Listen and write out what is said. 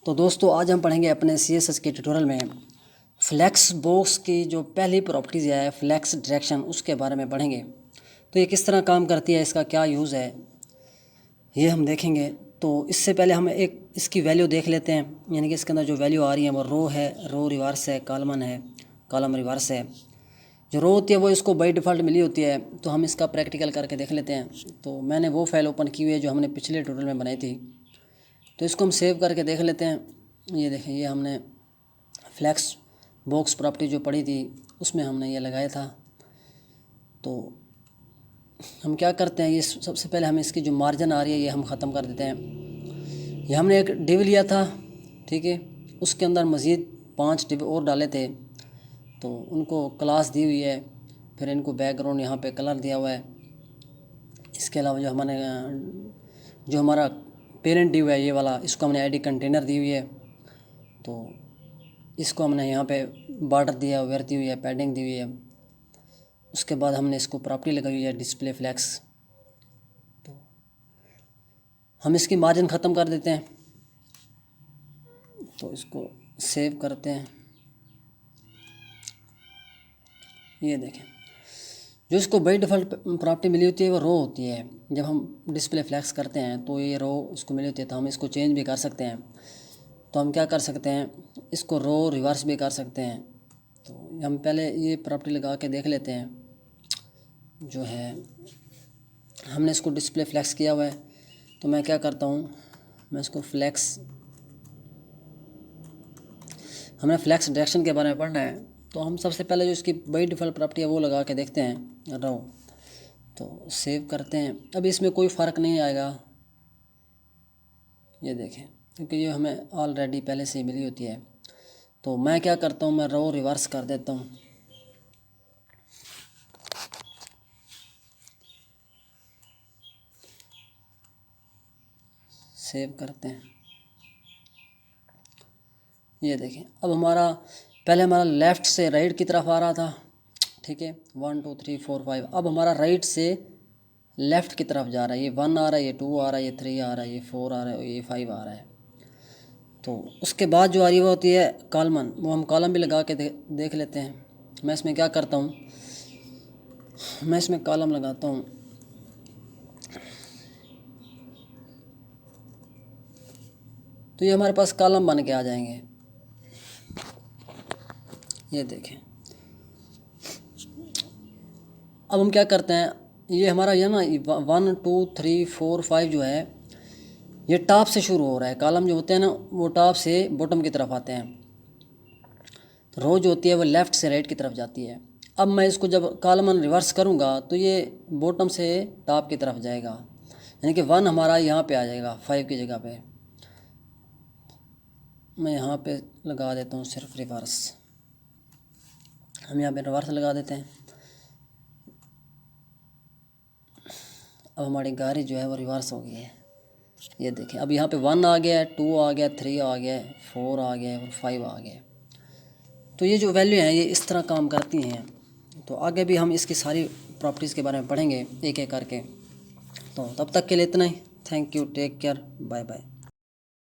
तो दोस्तों आज हम पढ़ेंगे अपने CSS के ट्यूटोरियल में फ्लैक्स बॉक्स की जो पहली प्रॉपर्टीज़ है फ्लैक्स डायरेक्शन, उसके बारे में पढ़ेंगे। तो ये किस तरह काम करती है, इसका क्या यूज़ है, ये हम देखेंगे। तो इससे पहले हम एक इसकी वैल्यू देख लेते हैं, यानी कि इसके अंदर जो वैल्यू आ रही है वो रो है, रो रिवर्स है, कॉलमन है, कॉलम रिवर्स है। जो रो होती है वो इसको बाई डिफ़ॉल्ट मिली होती है। तो हम इसका प्रैक्टिकल करके देख लेते हैं। तो मैंने वो फाइल ओपन की हुई है जो हमने पिछले ट्यूटोरियल में बनाई थी, तो इसको हम सेव करके देख लेते हैं। ये देखें, ये हमने फ्लैक्स बॉक्स प्रॉपर्टी जो पढ़ी थी उसमें हमने ये लगाया था। तो हम क्या करते हैं, ये सबसे पहले हम इसकी जो मार्जिन आ रही है ये हम ख़त्म कर देते हैं। ये हमने एक डिव लिया था, ठीक है, उसके अंदर मज़ीद 5 डिव और डाले थे, तो उनको क्लास दी हुई है। फिर इनको बैकग्राउंड यहाँ पे कलर दिया हुआ है। इसके अलावा जो हमारा पेरेंट डिव है ये वाला, इसको हमने आईडी कंटेनर दी हुई है। तो इसको हमने यहाँ पे बॉर्डर दिया, वेयर दी हुई है, पैडिंग दी हुई है। उसके बाद हमने इसको प्रॉपर्टी लगाई हुई है डिस्प्ले फ्लैक्स। तो हम इसकी मार्जिन ख़त्म कर देते हैं। तो इसको सेव करते हैं। ये देखें, जो इसको बाई डिफ़ॉल्ट प्रॉपर्टी मिली होती है वो रो होती है। जब हम डिस्प्ले फ्लैक्स करते हैं तो ये रो इसको मिली होती है, तो हम इसको चेंज भी कर सकते हैं। तो हम क्या कर सकते हैं, इसको रो रिवर्स भी कर सकते हैं। तो हम पहले ये प्रॉपर्टी लगा के देख लेते हैं। जो है हमने इसको डिस्प्ले फ्लैक्स किया हुआ है, तो मैं क्या करता हूँ, मैं इसको हमें फ्लैक्स डायरेक्शन के बारे में पढ़ना है। तो हम सबसे पहले जो इसकी बाई डिफ़ॉल्ट प्रॉपर्टी है वो लगा के देखते हैं रो। तो सेव करते हैं। अभी इसमें कोई फ़र्क नहीं आएगा, ये देखें, क्योंकि ये हमें ऑलरेडी पहले से ही मिली होती है। तो मैं क्या करता हूँ, मैं रो रिवर्स कर देता हूँ। सेव करते हैं। ये देखें, अब पहले हमारा लेफ़्ट से राइट की तरफ आ रहा था, ठीक है, 1 2 3 4 5। अब हमारा राइट से लेफ़्ट की तरफ जा रहा है। ये 1 आ रहा है, ये 2 आ रहा है, ये 3 आ रहा है, ये 4 आ रहा है, ये 5 आ रहा है। तो उसके बाद जो आ रही है वो होती है कॉलमन। वो हम कॉलम भी लगा के देख लेते हैं। मैं इसमें क्या करता हूँ, मैं इसमें कॉलम लगाता हूँ। तो ये हमारे पास कॉलम बन के आ जाएंगे। ये देखें, अब हम क्या करते हैं, ये हमारा ये ना 1 2 3 4 5 जो है ये टॉप से शुरू हो रहा है। कॉलम जो होते हैं ना वो टॉप से बॉटम की तरफ आते हैं। तो रो जो होती है वो लेफ़्ट से राइट की तरफ जाती है। अब मैं इसको जब कॉलम रिवर्स करूँगा तो ये बॉटम से टॉप की तरफ जाएगा, यानी कि 1 हमारा यहाँ पे आ जाएगा 5 की जगह पे। मैं यहाँ पे लगा देता हूँ सिर्फ रिवर्स। हम यहाँ पे रिवर्स लगा देते हैं। अब हमारी गाड़ी जो है वो रिवर्स हो गई है। ये देखें, अब यहाँ पे 1 आ गया है, 2 आ गया, 3 आ गया, 4 आ गया और 5 आ गया। तो ये जो वैल्यू हैं ये इस तरह काम करती हैं। तो आगे भी हम इसकी सारी प्रॉपर्टीज़ के बारे में पढ़ेंगे एक एक करके। तो तब तक के लिए इतना ही। Thank you, take care, bye bye.